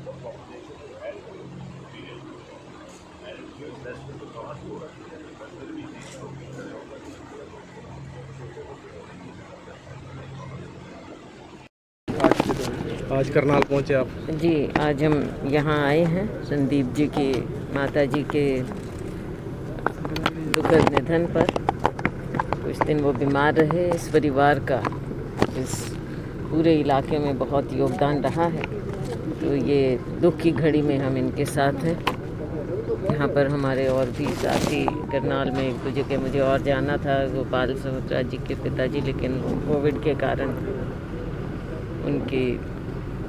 आज करनाल पहुंचे आप? जी, आज हम यहाँ आए हैं संदीप जी की माता जी के दुखद निधन पर। कुछ दिन वो बीमार रहे। इस परिवार का इस पूरे इलाके में बहुत योगदान रहा है, तो ये दुख की घड़ी में हम इनके साथ हैं। यहाँ पर हमारे और भी साथी करनाल में एक दो जगह मुझे और जाना था, गोपाल सहोत्रा जी के पिताजी, लेकिन कोविड के कारण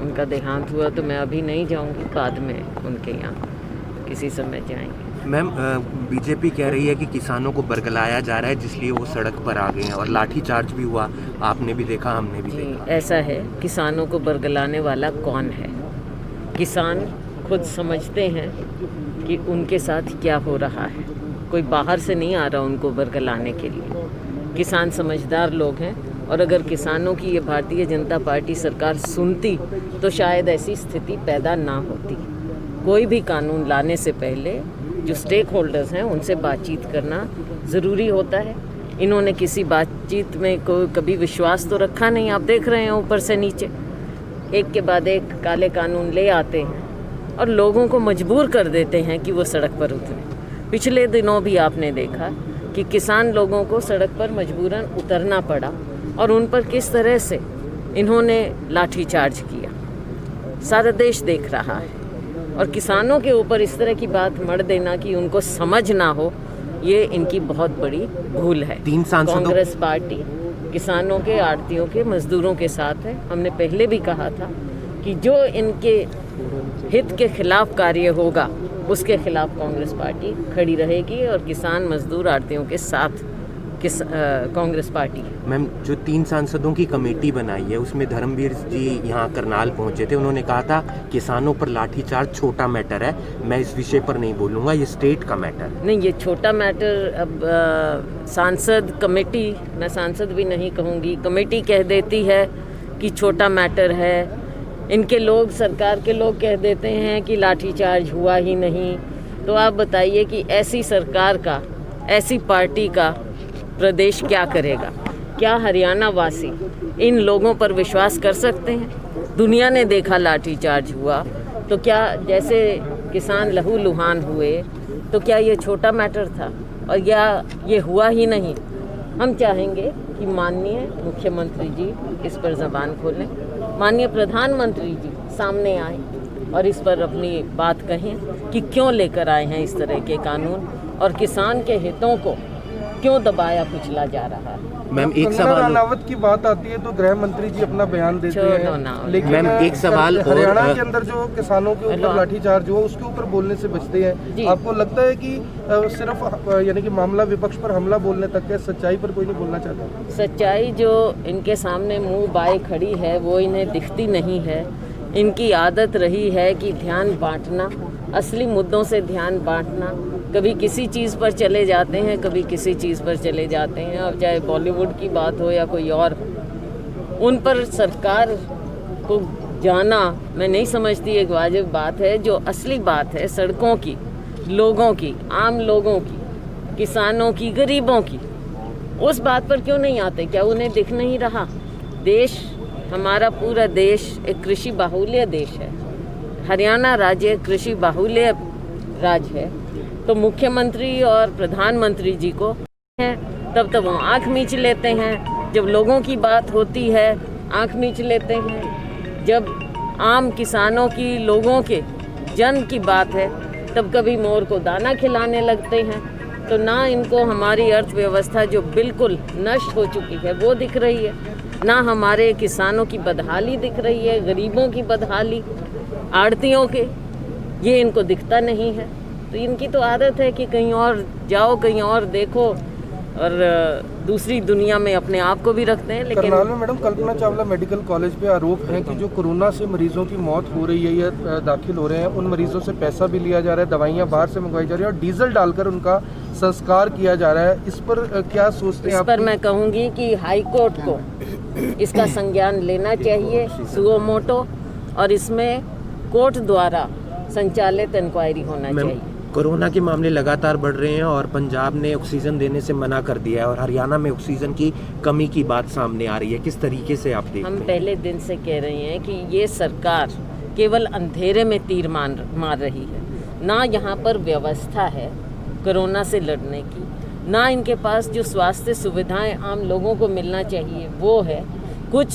उनका देहांत हुआ, तो मैं अभी नहीं जाऊंगी, बाद में उनके यहाँ किसी समय जाएंगे। मैम, बीजेपी कह रही है कि किसानों को बरगलाया जा रहा है, जिसलिए वो सड़क पर आ गए हैं और लाठीचार्ज भी हुआ। आपने भी देखा, हमने भी देखा। ऐसा है, किसानों को बरगलाने वाला कौन है? किसान खुद समझते हैं कि उनके साथ क्या हो रहा है। कोई बाहर से नहीं आ रहा उनको बरगलाने के लिए। किसान समझदार लोग हैं, और अगर किसानों की ये भारतीय जनता पार्टी सरकार सुनती तो शायद ऐसी स्थिति पैदा ना होती। कोई भी कानून लाने से पहले जो स्टेक होल्डर्स हैं उनसे बातचीत करना ज़रूरी होता है। इन्होंने किसी बातचीत में कभी विश्वास तो रखा नहीं। आप देख रहे हैं ऊपर से नीचे एक के बाद एक काले कानून ले आते हैं और लोगों को मजबूर कर देते हैं कि वो सड़क पर उतरें। पिछले दिनों भी आपने देखा कि किसान लोगों को सड़क पर मजबूरन उतरना पड़ा और उन पर किस तरह से इन्होंने लाठीचार्ज किया। सारा देश देख रहा है, और किसानों के ऊपर इस तरह की बात मढ़ देना कि उनको समझ ना हो, ये इनकी बहुत बड़ी भूल है। कांग्रेस पार्टी किसानों के, आड़तियों के, मजदूरों के साथ है। हमने पहले भी कहा था कि जो इनके हित के खिलाफ कार्य होगा उसके खिलाफ कांग्रेस पार्टी खड़ी रहेगी, और किसान, मजदूर, आड़तियों के साथ कांग्रेस पार्टी। मैम, जो 3 सांसदों की कमेटी बनाई है उसमें धर्मवीर जी यहाँ करनाल पहुँचे थे। उन्होंने कहा था किसानों पर लाठीचार्ज छोटा मैटर है, मैं इस विषय पर नहीं बोलूँगा, ये स्टेट का मैटर नहीं। ये छोटा मैटर, अब सांसद कमेटी, मैं सांसद भी नहीं कहूँगी, कमेटी कह देती है कि छोटा मैटर है। इनके लोग, सरकार के लोग कह देते हैं कि लाठीचार्ज हुआ ही नहीं। तो आप बताइए कि ऐसी सरकार का, ऐसी पार्टी का प्रदेश क्या करेगा? क्या हरियाणा वासी इन लोगों पर विश्वास कर सकते हैं? दुनिया ने देखा लाठीचार्ज हुआ, तो क्या जैसे किसान लहूलुहान हुए, तो क्या ये छोटा मैटर था? और या ये हुआ ही नहीं? हम चाहेंगे कि माननीय मुख्यमंत्री जी इस पर ज़बान खोलें, माननीय प्रधानमंत्री जी सामने आए और इस पर अपनी बात कहें कि क्यों लेकर आए हैं इस तरह के कानून, और किसान के हितों को क्यों दबाया कुचला जा रहा है। मैम, एक सवाल, राणावत की बात आती है तो गृह मंत्री जी अपना बयान देते हैं, लेकिन मैम एक सवाल, हरियाणा के अंदर जो किसानों के ऊपर लाठीचार्ज हुआ उसके ऊपर बोलने से बचते हैं। आपको लगता है कि सिर्फ यानी कि मामला विपक्ष पर हमला बोलने तक है, सच्चाई पर कोई नहीं बोलना चाहता? सच्चाई जो इनके सामने मुंह बाए खड़ी है वो इन्हें दिखती नहीं है। इनकी आदत रही है कि ध्यान बांटना, असली मुद्दों से ध्यान बांटना। कभी किसी चीज़ पर चले जाते हैं, कभी किसी चीज़ पर चले जाते हैं। अब चाहे बॉलीवुड की बात हो या कोई और, उन पर सरकार को जाना मैं नहीं समझती एक वाजिब बात है। जो असली बात है सड़कों की, लोगों की, आम लोगों की, किसानों की, गरीबों की, उस बात पर क्यों नहीं आते? क्या उन्हें दिख नहीं रहा? देश, हमारा पूरा देश एक कृषि बाहुल्य देश है। हरियाणा राज्य कृषि बाहुल्य राज्य है, तो मुख्यमंत्री और प्रधानमंत्री जी को है तब वो आँख मींच लेते हैं। जब लोगों की बात होती है आँख मींच लेते हैं। जब आम किसानों की, लोगों के जन की बात है तब कभी मोर को दाना खिलाने लगते हैं। तो ना इनको हमारी अर्थव्यवस्था जो बिल्कुल नष्ट हो चुकी है वो दिख रही है, ना हमारे किसानों की बदहाली दिख रही है, गरीबों की बदहाली, आड़तियों के, ये इनको दिखता नहीं है। तो इनकी तो आदत है कि कहीं और जाओ, कहीं और देखो, और दूसरी दुनिया में अपने आप को भी रखते हैं। लेकिन करनाल में madam Kalpana Chawla medical college पे आरोप है कि जो कोरोना से मरीजों की मौत हो रही है या दाखिल हो रहे हैं, उन मरीजों से पैसा भी लिया जा रहा है, दवाइयाँ बाहर से मंगवाई जा रही है और डीजल डालकर उनका संस्कार किया जा रहा है। इस पर क्या सोचते हैं? इस पर मैं कहूँगी कि हाई कोर्ट को इसका संज्ञान लेना चाहिए सुओ मोटो, और इसमें कोर्ट द्वारा संचालित इंक्वायरी होना मैम, चाहिए। कोरोना के मामले लगातार बढ़ रहे हैं और पंजाब ने ऑक्सीजन देने से मना कर दिया है और हरियाणा में ऑक्सीजन की कमी की बात सामने आ रही है, किस तरीके से आप देखते हम हैं? पहले दिन से कह रहे हैं कि ये सरकार केवल अंधेरे में तीर मार रही है। ना यहाँ पर व्यवस्था है कोरोना से लड़ने की, ना इनके पास जो स्वास्थ्य सुविधाएं आम लोगों को मिलना चाहिए वो है, कुछ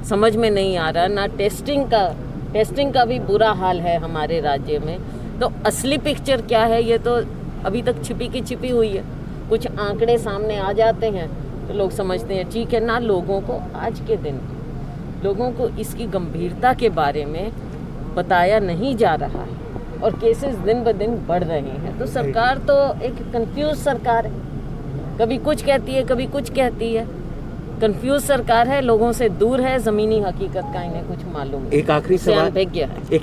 समझ में नहीं आ रहा। ना टेस्टिंग का भी बुरा हाल है हमारे राज्य में। तो असली पिक्चर क्या है ये तो अभी तक छिपी की छिपी हुई है। कुछ आंकड़े सामने आ जाते हैं तो लोग समझते हैं ठीक है। ना लोगों को आज के दिन लोगों को इसकी गंभीरता के बारे में बताया नहीं जा रहा है और केसेस दिन ब दिन बढ़ रहे हैं। तो सरकार तो एक कंफ्यूज सरकार है, कभी कुछ कहती है कभी कुछ कहती है। कंफ्यूज सरकार है, लोगों से दूर है, ज़मीनी हकीकत का इन्हें कुछ मालूम नहीं। एक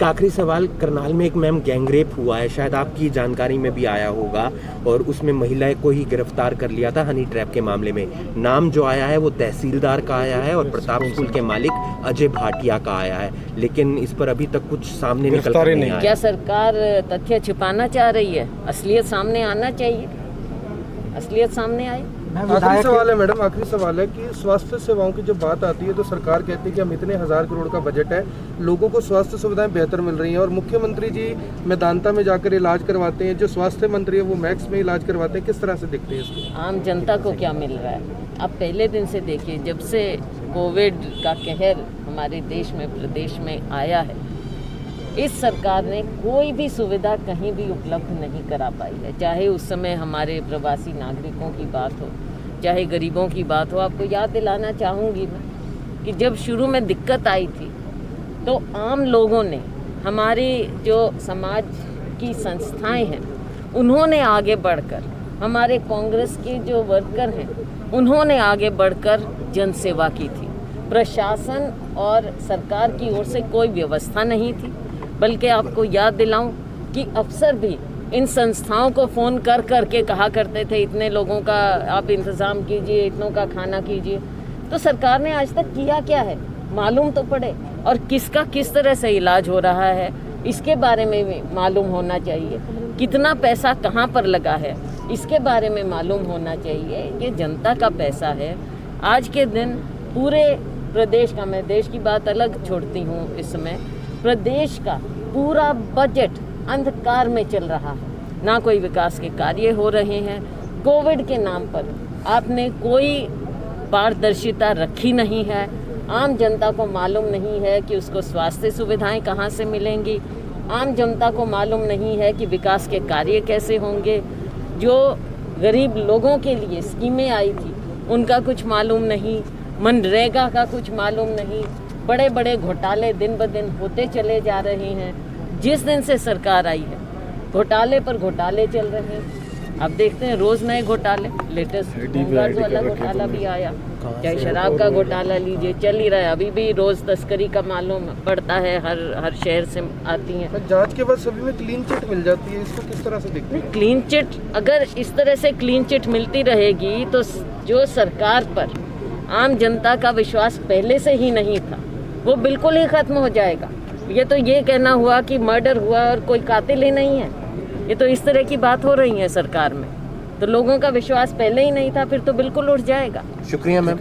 आखिरी सवाल, करनाल में एक मैम गैंगरेप हुआ है, शायद आपकी जानकारी में भी आया होगा, और उसमें महिला को ही गिरफ्तार कर लिया था हनी ट्रैप के मामले में। नाम जो आया है वो तहसीलदार का आया है और प्रताप स्कूल के मालिक अजय भाटिया का आया है, लेकिन इस पर अभी तक कुछ सामने निकल कर नहीं आया। क्या सरकार तथ्य छिपाना चाह रही है? असलियत सामने आना चाहिए, असलियत सामने आए। आखिरी सवाल है मैडम, आखिरी सवाल है कि स्वास्थ्य सेवाओं की जब बात आती है तो सरकार कहती है कि हम इतने 1000 करोड़ का बजट है, लोगों को स्वास्थ्य सुविधाएं बेहतर मिल रही हैं और मुख्यमंत्री जी मेदांता में जाकर इलाज करवाते हैं, जो स्वास्थ्य मंत्री है वो मैक्स में इलाज करवाते हैं। किस तरह से देखते हैं इसको? आम जनता को क्या मिल रहा है? आप पहले दिन से देखिए, जब से कोविड का कहर हमारे देश में प्रदेश में आया है, इस सरकार ने कोई भी सुविधा कहीं भी उपलब्ध नहीं करा पाई है। चाहे उस समय हमारे प्रवासी नागरिकों की बात हो, चाहे गरीबों की बात हो। आपको याद दिलाना चाहूँगी मैं कि जब शुरू में दिक्कत आई थी तो आम लोगों ने, हमारी जो समाज की संस्थाएं हैं, उन्होंने आगे बढ़कर, हमारे कांग्रेस के जो वर्कर हैं उन्होंने आगे बढ़कर जनसेवा की थी। प्रशासन और सरकार की ओर से कोई व्यवस्था नहीं थी, बल्कि आपको याद दिलाऊं कि अफसर भी इन संस्थाओं को फ़ोन कर कर के कहा करते थे इतने लोगों का आप इंतज़ाम कीजिए, इतनों का खाना कीजिए। तो सरकार ने आज तक किया क्या है मालूम तो पड़े, और किसका किस तरह से इलाज हो रहा है इसके बारे में भी मालूम होना चाहिए। कितना पैसा कहाँ पर लगा है इसके बारे में मालूम होना चाहिए। ये जनता का पैसा है। आज के दिन पूरे प्रदेश का, मैं देश की बात अलग छोड़ती हूँ, इस समय प्रदेश का पूरा बजट अंधकार में चल रहा है। ना कोई विकास के कार्य हो रहे हैं। कोविड के नाम पर आपने कोई पारदर्शिता रखी नहीं है। आम जनता को मालूम नहीं है कि उसको स्वास्थ्य सुविधाएं कहां से मिलेंगी। आम जनता को मालूम नहीं है कि विकास के कार्य कैसे होंगे। जो गरीब लोगों के लिए स्कीमें आई थी उनका कुछ मालूम नहीं, मनरेगा का कुछ मालूम नहीं। बड़े बड़े घोटाले दिन ब दिन होते चले जा रहे हैं। जिस दिन से सरकार आई है घोटाले पर घोटाले चल रहे हैं। अब देखते हैं रोज नए घोटाले। लेटेस्ट होमगार्ड वाला घोटाला भी आया, चाहे शराब का घोटाला लीजिए, चल ही रहा है। अभी भी रोज तस्करी का मालूम पड़ता है, हर शहर से आती हैं। जांच के बाद सभी में क्लीन चिट मिल जाती है, इसको किस तरह से देखते हैं? क्लीन चिट, अगर इस तरह से क्लीन चिट मिलती रहेगी तो जो सरकार पर आम जनता का विश्वास पहले से ही नहीं था वो बिल्कुल ही खत्म हो जाएगा। ये तो ये कहना हुआ कि मर्डर हुआ और कोई कातिल ही नहीं है। ये तो इस तरह की बात हो रही है सरकार में, तो लोगों का विश्वास पहले ही नहीं था, फिर तो बिल्कुल उठ जाएगा। शुक्रिया मैम।